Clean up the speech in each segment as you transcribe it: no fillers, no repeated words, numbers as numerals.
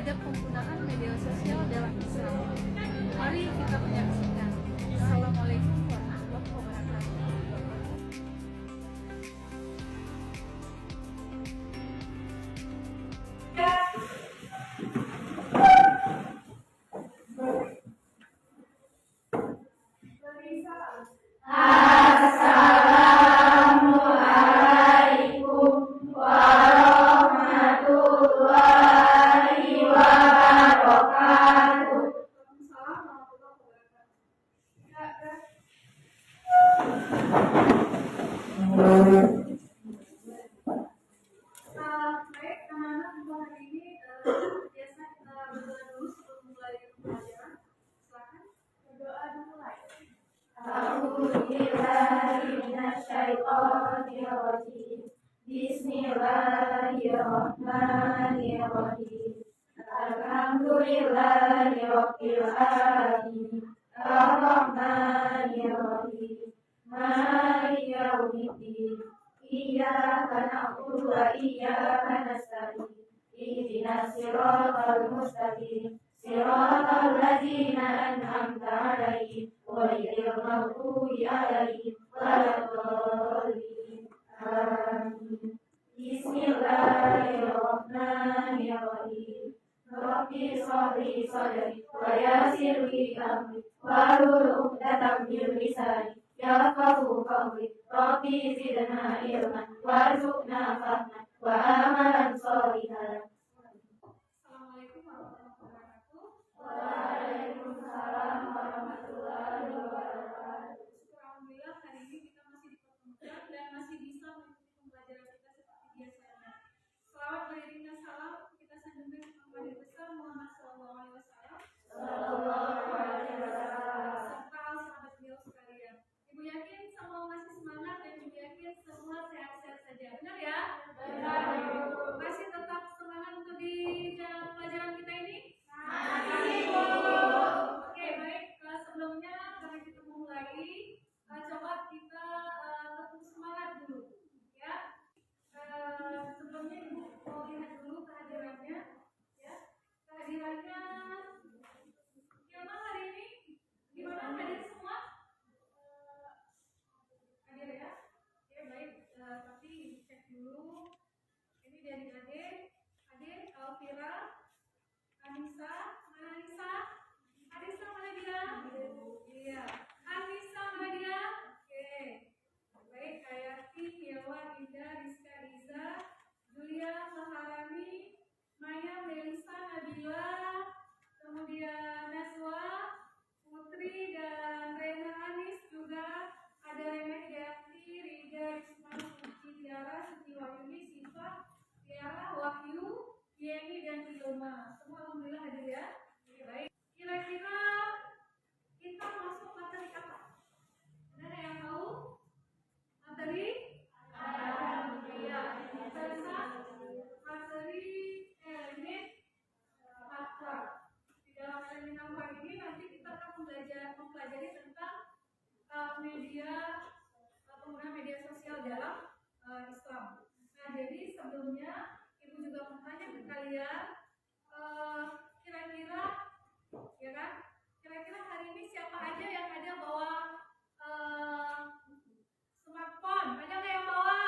adab penggunaan media sosial dalam Islam. Mari kita menyaksikan. Assalamualaikum warahmatullahi wabarakatuh. Baik, anak-anak untuk hari ini biasa kita berdoa dulu sebelum mulai pembelajaran. Silakan berdoa dimulai. A'udzubillahiminasyaitonirrajim. Bismillahirrahmanirrahim. Alhamdulillahirabbil alamin. Arrahmanirrahim. Maliki yaumiddin. Iyyaka na'budu wa iyyaka nasta'in. Ihdinas siratal mustaqim. Siratal ladzina an'amta 'alaihim ghairil maghdubi 'alaihim waladdallin. Amin. Bismillahirrahmanirrahim. Rabbi shrah sadri wa yassir li amri wahlul 'uqdatam min lisani yafqahu qawli. Rabbi zidna ilman warzuqna fahman wa amalan sholihan. Assalamualaikum warahmatullahi wabarakatuh. Waalaikumsalam warahmatullahi wabarakatuh. Alhamdulillah hari ini kita masih dipertemukan dan masih bisa mengikuti pembelajaran kita seperti biasanya. Selawat beriringan salam kita sanjungkan kepada Nabi besar Muhammad SAW. Serta sahabat beliau sekalian. Ibu yakin semua masih semangat dan ibu yakin semua sehat-sehat saja. Benar ya? Benar. Masih tetap semangat untuk di dalam pelajaran kita ini? Masih. Oke, baik. Sebelumnya kami kita mulai. Coba kita tetap semangat dulu, ya. Sebelumnya ibu mau lihat dulu kehadirannya, ya. Kehadirannya gimana hari ini? Gimana hadir semua? Hadir ya? Oke, baik. Tapi cek dulu. Ini dari Adik, Alvira, Anissa, mana Anissa? Anissa mana dia? Iya. Anissa mana dia? Oke. Baik, Kayati, Dewa, Indah, Rizka, Iza, Julia, Maharani, Maya, Melisa, Nabila, kemudian Naswa, Putri, dan Rena Anis juga. Ada Rena Hidayati, Rida, Risma, Suci, Tiara, Suci Wahyuni, Siva, Tiara, Wahyu, Yeni, dan Ilma. Semua alhamdulillah hadir ya. Baik. Kira-kira kita masuk materi apa? Ada yang tahu? Materi? Alhamdulillah. Tentang materi elemen akhlak. Di dalam elemen akhlak ini nanti kita akan mempelajari tentang media penggunaan media sosial dalam Islam. Nah, jadi sebelumnya ibu juga mau tanya ke kalian, kira-kira, ya kan? Kira-kira hari ini siapa aja yang ada bawa smartphone? Ada nggak yang bawa?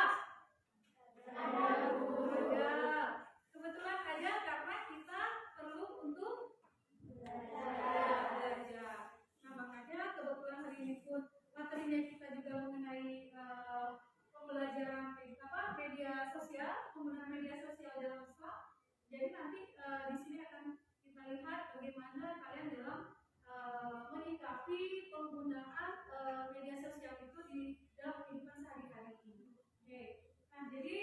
Ada. Kebetulan ada karena kita perlu untuk belajar. Nah, makanya kebetulan hari ini pun materinya kita juga mengenai pembelajaran media sosial, penggunaan media sosial dalam Islam. Jadi nanti di sini akan kita lihat bagaimana kalian dalam menyikapi penggunaan media sosial itu di dalam kehidupan sehari-hari ini. Oke. Nah, jadi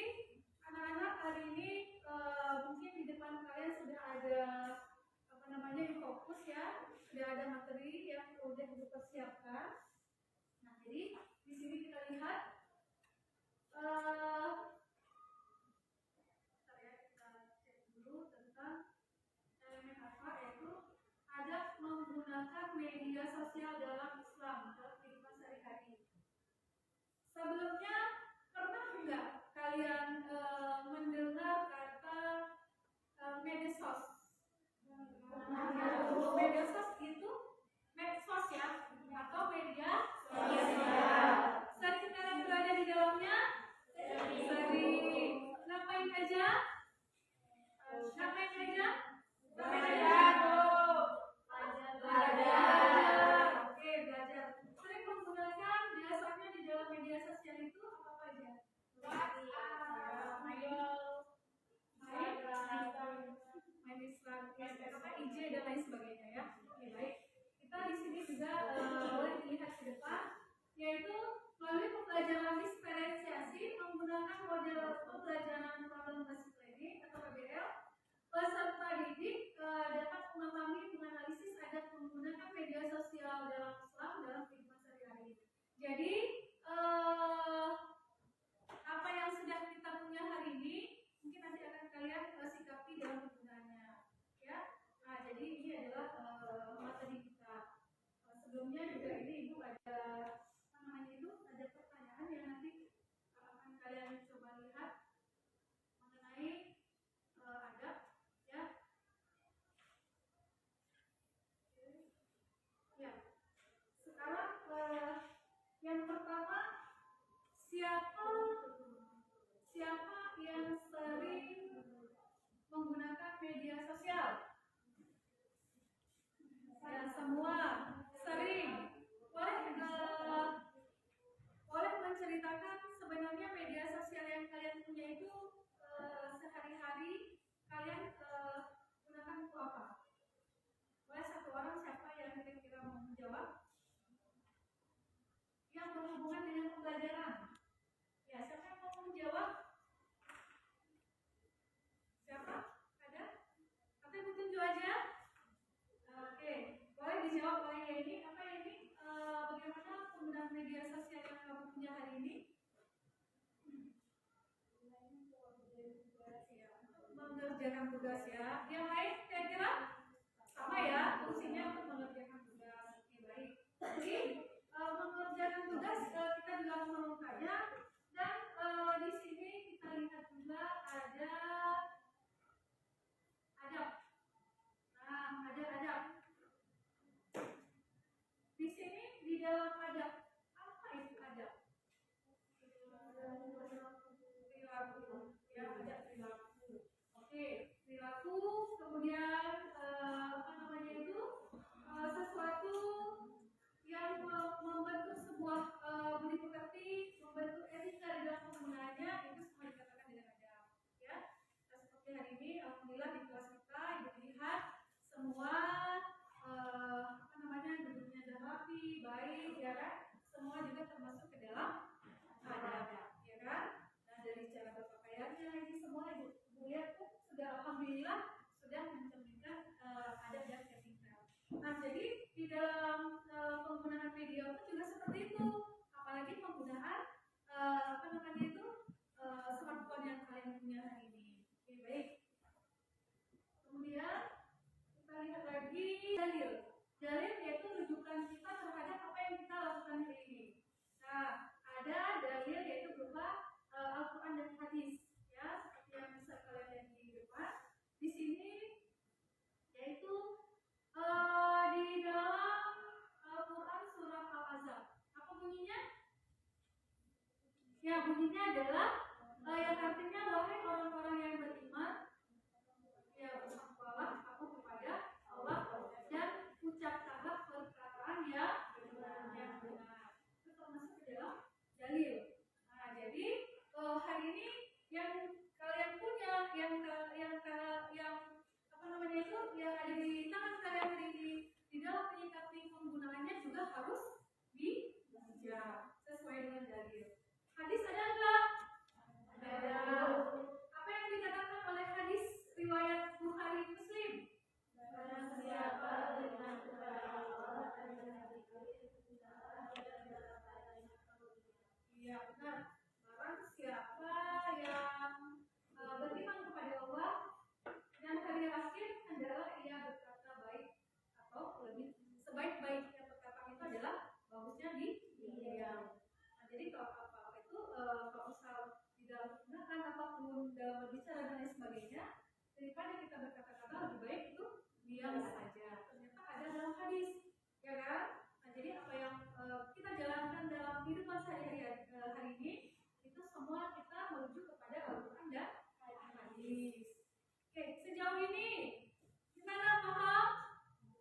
anak-anak hari ini mungkin di depan kalian sudah ada fokus ya, sudah ada materi yang sudah dipersiapkan. Nah, jadi di sini kita lihat kita cek dulu tentang elemen apa, yaitu adab menggunakan media sosial dalam Islam dalam kehidupan sehari-hari. Sebelumnya pernah enggak kalian mendengar kata medsos? pertama, siapa yang sering menggunakan media sosial? Ya, semua sering. Boleh menceritakan sebenarnya media sosial yang kalian punya itu sehari-hari kalian gunakan itu apa? Boleh satu orang siapa yang kira-kira mau menjawab? Yang berhubungan dengan pembelajaran. Ya, siapa yang mau menjawab? Siapa? Ada? Atau Ibu tunjuk aja? Oke, boleh dijawab oleh Yeni. Apa Yeni? Bagaimana penggunaan media sosial yang kamu punya hari ini? Mengerjakan tugas ya. Yang lain kira-kira sama ya, fungsinya untuk mengerjakan tugas. Oke, baik. Jadi mengerjakan tugas kita juga langsung saja. Dan di sini kita lihat juga ada adab. Nah, ada adab. Di sini di dalam adab, apa itu adab? Perilaku. Ya, ada perilaku. Oke, perilaku. Kemudian apa namanya itu? Sesuatu yang membentuk sebuah budi pekerti, membentuk etika di dalam penggunaannya, itu semua dikatakan dengan adab. Ya, nah, seperti hari ini, alhamdulillah di kelas kita ibu lihat semua apa namanya duduknya dan rapi, baik, ya kan? Semua juga termasuk ke dalam adab, ya kan? Nah, dari cara berpakaiannya ini semua ibu lihat tuh sudah alhamdulillah sudah mencerminkan adab dan etika. Nah, jadi di dalam penggunaan media pun juga seperti itu, apalagi penggunaan apa namanya itu smartphone yang kalian punya hari ini. Oke, baik. Kemudian kita lihat lagi dalil. Dalil yaitu rujukan kita terhadap apa yang kita lakukan hari ini. Nah, ada dalil yaitu berupa Al-Quran dan hadis, ya, seperti yang bisa kalian lihat di depan. Di sini yaitu di dalam Al-Quran surah Al-Ahzab. Apa bunyinya? Ya, bunyinya adalah yang artinya wahai orang-orang yang beriman, ya bertakwalah kamu kepada Allah dan ucapkanlah perkataan yang benar. Itu termasuk ke dalam dalil. Nah, jadi hari ini yang kalian punya, yang apa namanya itu, yang ada di tangan kalian hari ini, di dalam menyikapi penggunaannya juga harus dibaca sesuai dengan dalil. Hadis ada enggak? Ada. Apa yang dikatakan oleh hadis riwayat Bukhari Muslim? Barang siapa beriman kepada Allah dan hari iya benar. Barang siapa yang beriman kepada Allah dan hari akhir, hendaklah ia berkata baik atau lebih sebaik-baiknya perkataan itu adalah bagusnya diam. Nah, jadi kalau apa-apa itu kalau misal di dalam menggunakan apapun dalam berbicara dan lain sebagainya, daripada kita berkata-kata lebih baik itu diam saja. Ternyata ada dalam hadis, ya kan? Nah, jadi apa yang kita jalankan dalam kehidupan sehari-hari hari ini itu semua kita merujuk kepada Al-Quran dan hadis. Oke, sejauh ini gimana, paham?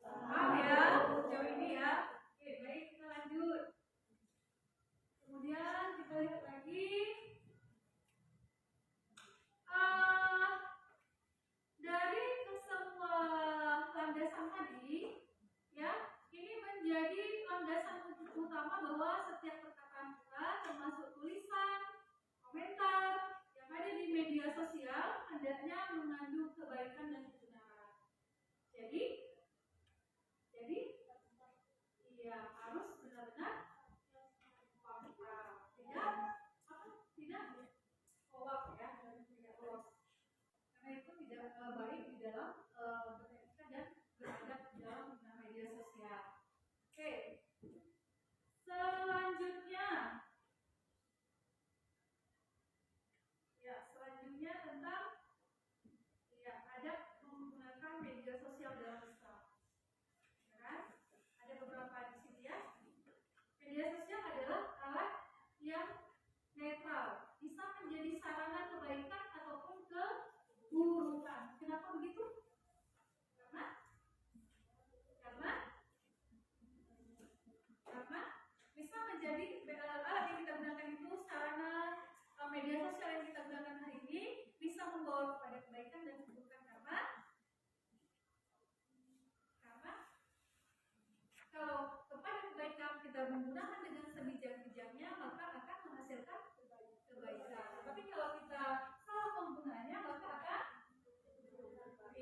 Paham ya, sejauh ini ya. Oke, baik, kita lanjut. Kemudian kita lihat lagi dari kesemua landasan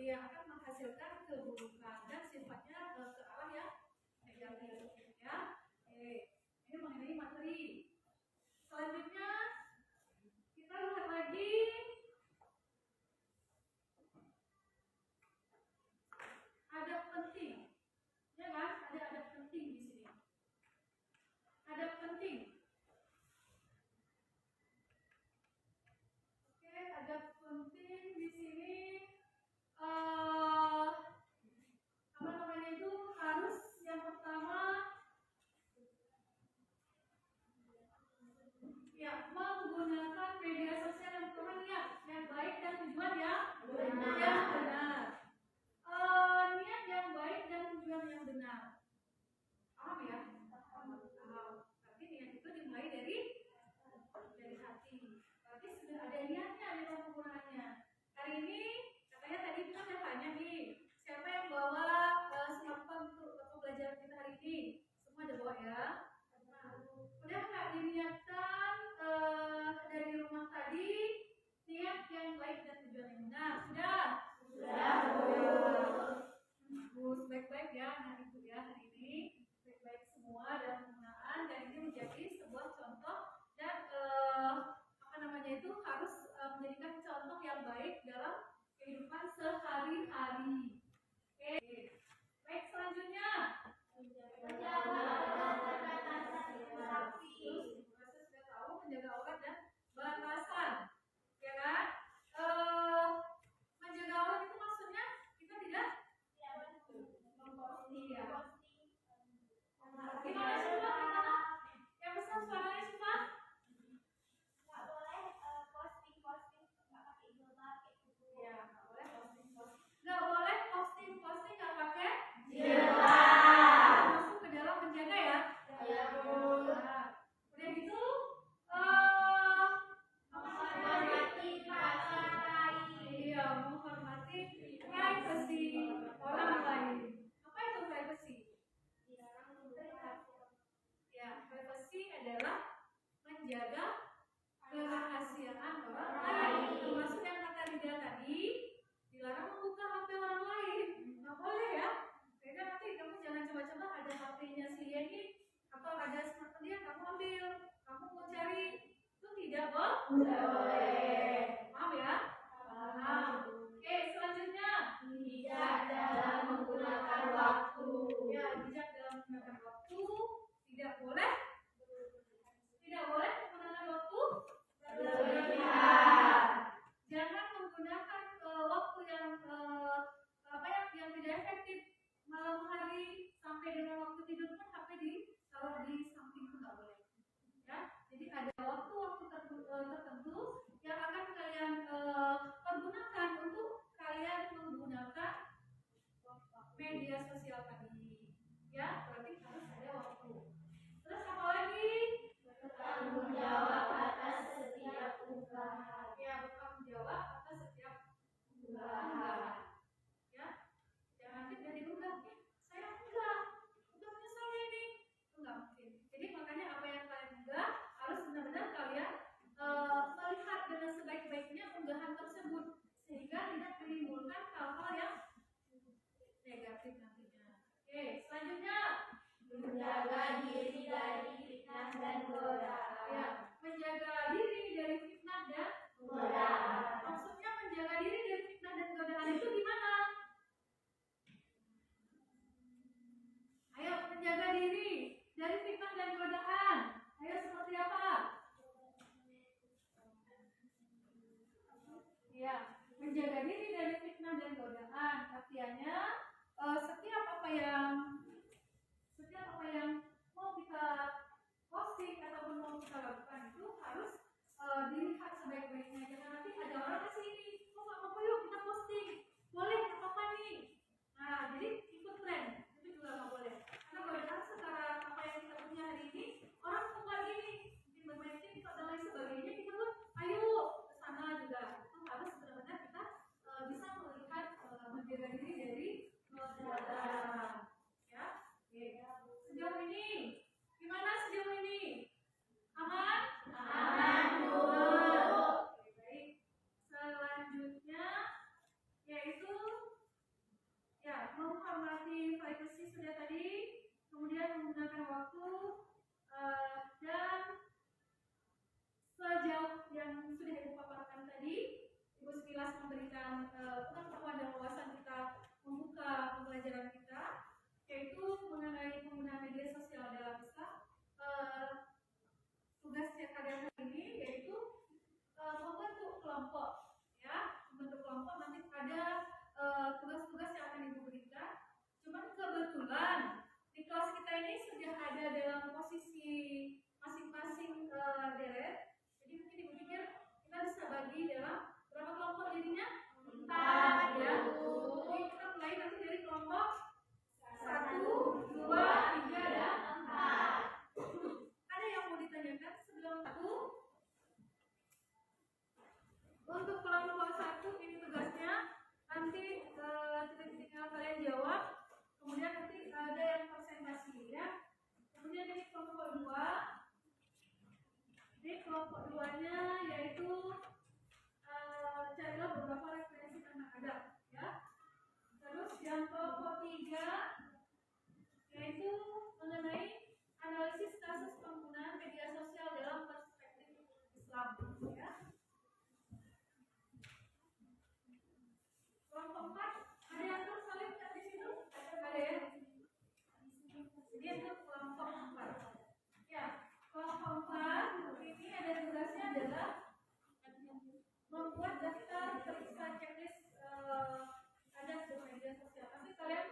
dia akan menghasilkan keburukan dan sifatnya ke arah yang negatif ya. Oke, ini mengenai materi. Selanjutnya kita lihat lagi adab penting, ya kan? Ada adab penting di sini. Adab penting. Oke, adab penting di sini. Apa namanya itu harus yang pertama ya menggunakan media sosial yang pertama niat yang baik dan tujuan yang benar. Niat yang baik dan tujuan yang benar. Paham ya? Paham. Berarti niat itu dimulai dari hati. Berarti sudah ada niatnya dalam penggunaannya. Hari ini katanya tadi kita udah tanya nih, siapa yang bawa siapa untuk pembelajaran kita hari ini? Semua ada bawa ya? Udah nggak diniatkan dari rumah tadi niat yang baik dan tujuan yang benar? Sudah? Bagus, baik-baik ya anak ibu ya hari ini, baik-baik semua dalam penggunaan dan ini menjadi sebuah contoh dan apa namanya itu harus menjadikan contoh yang baik dalam kehidupan sehari-hari. Oke, baik selanjutnya. Sudah tahu menjaga aurat dan batasan, ya kan? Menjaga aurat itu maksudnya kita tidak memposting ya. Gimana sih Pak? Gimana? Yang besar suaranya sih Pak? Nggak boleh posting nggak pakai jilbab kayak gitu. Ya, nggak boleh posting. Nggak boleh posting nggak pakai jilbab. Masuk ke dalam menjaga ya. Iya Bu. Nah, udah gitu menghormati pasangan lain. Iya, menghormati privasi orang lain. Apa itu privasi? Ya, privasi adalah menjaga kerahasiaan orang lain. Termasuk yang kata Lida tadi, dilarang membuka HP orang lain. Nggak boleh ya. Beda nanti kamu jangan coba-coba ada HP-nya si Yeni atau ada smartphone dia kamu ambil, kamu mau cari itu tidak boleh. Paham ya? Paham. Oke, selanjutnya bijak dalam menggunakan waktu. Ya, bijak dalam menggunakan waktu. Tidak boleh menggunakan waktu berlebihan. Jangan menggunakan waktu yang yang tidak efektif. Malam hari sampai dengan waktu tidur pun HP ditaruh di samping itu nggak boleh. Ya, jadi ada waktu-waktu tertentu yang akan kalian pergunakan untuk kalian menggunakan media sosial tadi. Ya, berarti harus ada waktu. Terus apa lagi? Bertanggung jawab atas setiap unggahan. Ya, bertanggung jawab atas setiap unggahan. Ya, jangan nanti dari unggah, saya unggahnya saya ini, itu nggak mungkin. Jadi makanya apa yang kalian unggah harus benar-benar kalian melihat dengan sebaik-baiknya unggahan tersebut sehingga tidak menimbulkan hal-hal yang negatif nantinya. Oke, selanjutnya menjaga diri dari fitnah dan godaan. Ya, menjaga diri dari fitnah dan godaan. Maksudnya menjaga diri dari fitnah dan godaan itu gimana? Ayo menjaga diri dari fitnah dan godaan. Ayo seperti apa? Ya, menjaga diri dari fitnah dan godaan. Artinya setiap apa yang mau kita posting ataupun mau kita lakukan itu harus dilihat sebaik-baiknya. Jangan nanti ada orang ke sini, oh nggak apa-apa yuk kita posting, boleh nggak apa-apa nih. Nah, jadi ikut tren itu juga nggak boleh. Karena kadang sekarang apa yang kita punya hari ini orang tua gini, mungkin bermain TikTok dan lain sebagainya, kita pun ayo ke sana juga. Itu harus benar-benar kita bisa melihat menjaga diri dari godaan. Ya, sejauh ini gimana sejauh ini? Aman? Aman, Bu. Baik. Selanjutnya yaitu repetisi sudah tadi, kemudian menggunakan waktu dan sejauh yang sudah Ibu paparkan tadi, Ibu sekilas memberikan pengetahuan dan wawasan kita membuka pembelajaran kita, yaitu mengenai penggunaan media sosial dalam ISLA. Tugas kalian hari ini yaitu membentuk kelompok, ya, membentuk kelompok. Nanti ada tugas-tugas yang akan Ibu berikan. Cuman kebetulan di kelas kita ini sudah ada dalam posisi masing-masing deret. Jadi mungkin Ibu pikir kita bisa bagi dalam berapa kelompok jadinya? 4, ya. Jadi kita mulai nanti dari kelompok 1, 2, 3, dan 4. Ada yang mau ditanyakan sebelum aku? Untuk kelompok 1 ini tugasnya nanti tinggal kalian jawab. Kemudian nanti ada yang presentasi, ya. Kemudian ini kelompok 2. Ini kelompok 2-nya yaitu carilah beberapa referensi tentang adab, ya. Terus yang kelompok 3 yaitu mengenai analisis kasus penggunaan media sosial dalam perspektif Islam, ya. Kelompok 4 ada yang tersalib di situ? Ada ya? Ini untuk kelompok 4. Ya, kelompok 4 ini ada tugasnya adalah membuat daftar periksa checklist ada di media sosial. Nanti kalian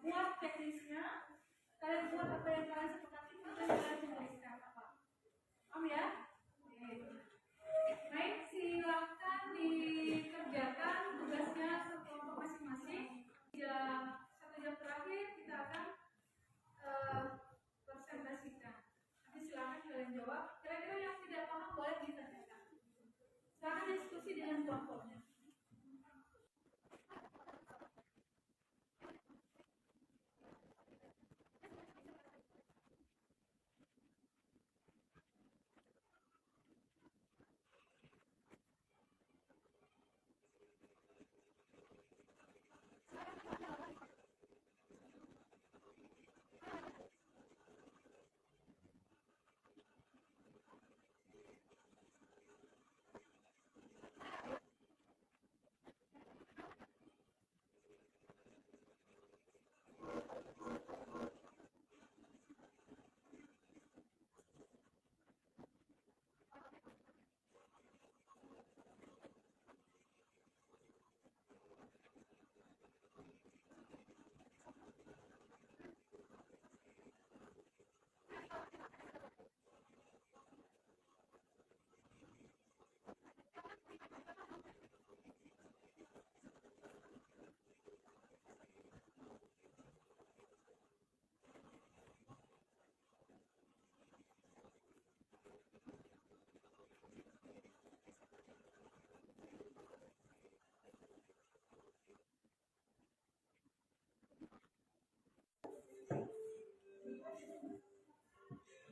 buat checklistnya, kalian buat apa yang kalian sepakati, dan kalian tuliskan apa. Paham ya? Baik, silakan dikerjakan tugasnya kelompok masing-masing. Jam 1 jam terakhir kita akan presentasikan. Nanti silakan kalian jawab. Kira-kira yang tidak paham boleh ditanyakan. Silakan diskusi dengan kelompoknya.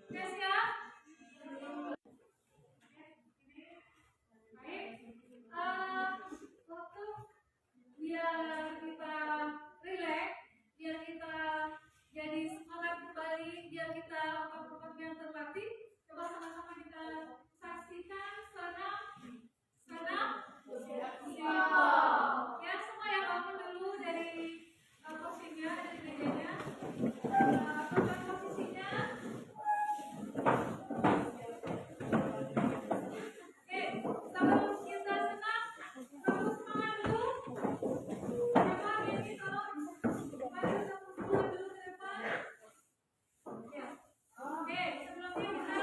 Oke, siap? Baik. Waktu biar kita relax, biar kita jadi semangat kembali, biar kita otot-otot yang terlatih. Coba sama-sama kita saksikan senam siap. Ya, semua yang bangun dulu dari posisinya, dari mejanya. Tempat posisinya. Oke, sebelum kita senam, kamu semangat dulu. Coba ini tolong maju semua dulu ke depan. Ya. Oke, sebelumnya kita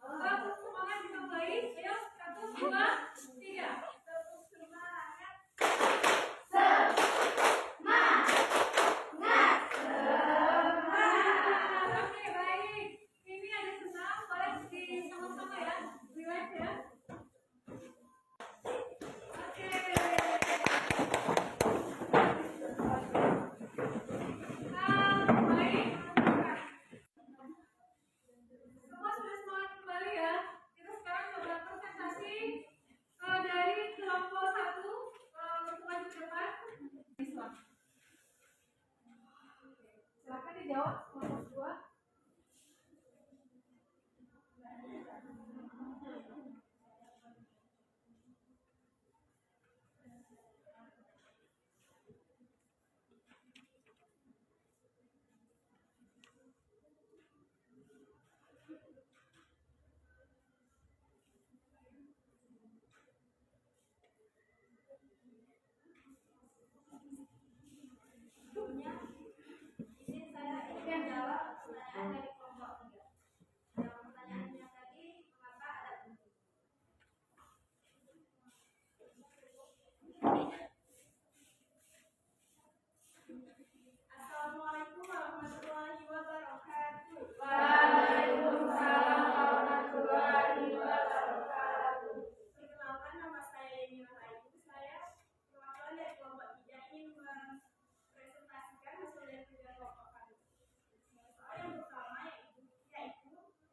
semangat kita mulai. Ayo, 1, 2, 3. Silakan dijawab kelompok 2. Izin saya menjawab pertanyaan dari kelompok 3. Yang pertanyaannya tadi, mengapa ada kunci? Assalamualaikum warahmatullahi wabarakatuh. Waalaikumsalam warahmatullahi wabarakatuh. Perkenalkan, nama saya Yeni Rahayu. Saya perwakilan dari kelompok 3 ingin mempresentasikan hasil dari kerja kelompok kami. Soal yang pertama yaitu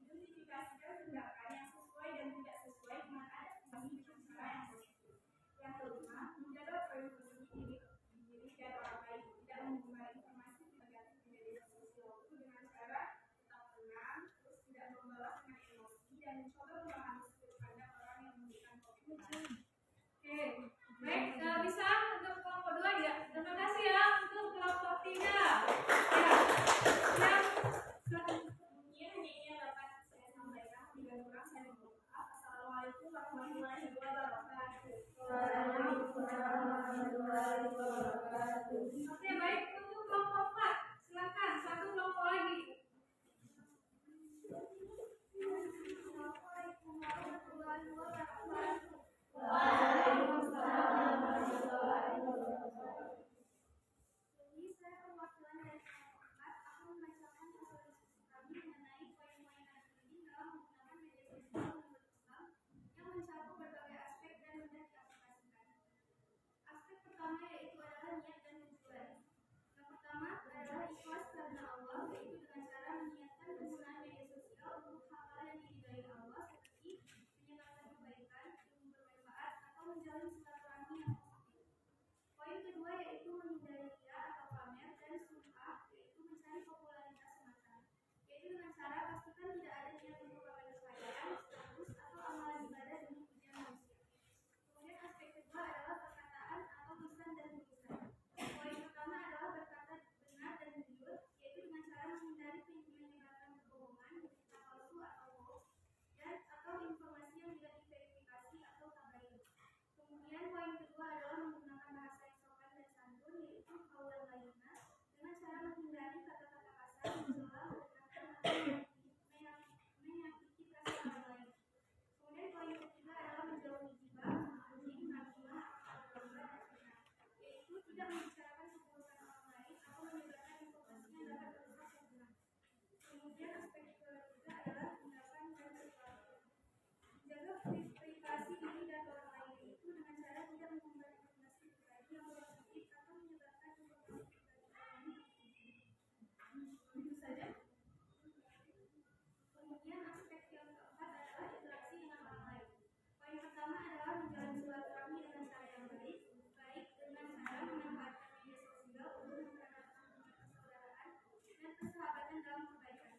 identifikasikan tindakan yang sesuai dan tidak sesuai dengan adat kami dengan cara yang positif. Yang kelima, menjaga privasi diri dan orang lain, tidak menyebar informasi negatif di media sosial itu dengan cara tetap tenang, terus tidak membalas dengan emosi dan mencoba memahami sudut pandang orang yang memberikan komentar. Oke, baik, bisa untuk kelompok 2 ya. Terima kasih ya untuk kelompok 3. Ya, silakan. Mungkin hanya ini yang dapat saya sampaikan. Bila kurang saya mohon maaf. Assalamualaikum warahmatullahi wabarakatuh. Oke, baik untuk kelompok 4. Silakan, satu kelompok lagi. Assalamualaikum warahmatullahi wabarakatuh. Jadi saya perwakilan dari kelompok 4 akan membacakan hasil diskusi kami mengenai poin-poin yang penting dalam menggunakan media sosial menurut Islam yang mencakup berbagai aspek dan mudah diaplikasikan. Aspek pertama yaitu adalah niat dan tujuan. Yang pertama adalah ikhlas karena Allah, yaitu dengan cara meniatkan penggunaan media sosial untuk hal-hal yang diridhai Allah seperti menyebarkan kebaikan, ilmu bermanfaat, atau menjalin silaturahmi yang positif. Poin kedua yaitu menghindari riya atau pamer dan sum'ah, yaitu mencari popularitas semata, yaitu dengan cara pastikan tidak ada niat untuk meraih kekayaan, status, atau amalan ibadah demi pujian manusia. Kemudian aspek kedua adalah perkataan atau lisan dan tulisan. Poin pertama adalah berkata benar dan jujur, yaitu dengan cara menghindari menyebarkan kebohongan, berita palsu atau hoax, dan atau informasi yang tidak diverifikasi atau tabayun. Kemudian poin kedua adalah menggunakan bahasa yang sopan dan santun, yaitu qaulan layyina, dengan cara menghindari kata-kata kasar, mencela, merendahkan atau menyakiti perasaan orang lain. Kemudian poin ketiga adalah menjauhi ghibah, gunjing, namimah, atau domba dan fitnah, yaitu tidak membicarakan keburukan orang lain atau menyebarkan informasi yang dapat merusak hubungan. Kemudian aspek ketiga adalah tindakan dan perilaku. Menjaga privasi diri dan orang lain, yaitu dengan cara tidak mengumbar informasi pribadi yang sensitif atau menyebarkan informasi pribadi orang lain. Begitu saja. Kemudian aspek yang keempat adalah interaksi dengan orang lain. Poin pertama adalah menjalin silaturahmi dengan cara yang baik dengan cara memanfaatkan media sosial untuk mempererat hubungan persaudaraan dan persahabatan dalam kebaikan.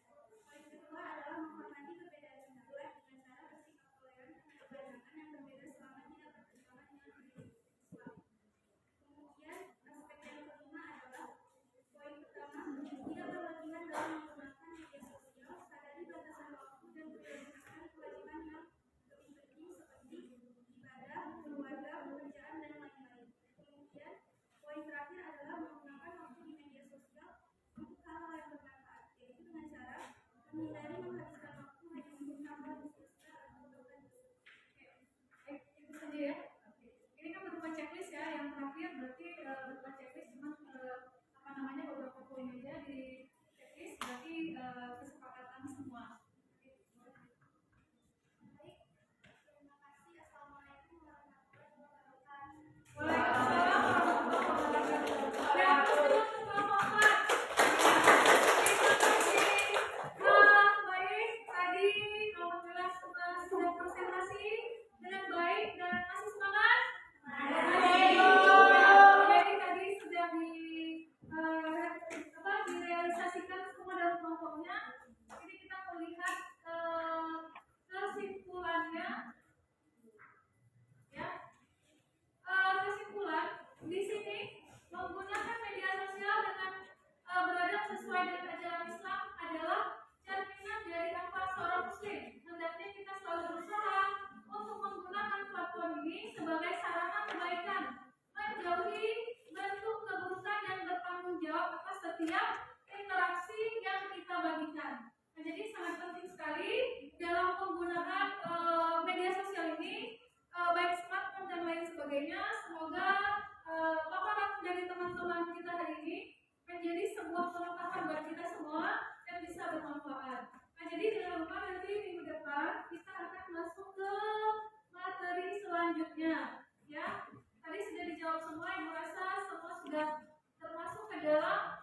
setiap interaksi yang kita bagikan. Nah, jadi sangat penting sekali dalam penggunaan media sosial ini, baik smartphone dan lain sebagainya. Semoga paparan dari teman-teman kita hari ini menjadi sebuah pengetahuan buat kita semua dan bisa bermanfaat. Nah, jadi jangan lupa nanti minggu depan kita akan masuk ke materi selanjutnya. Ya, tadi sudah dijawab semua. Ibu rasa semua sudah termasuk ke dalam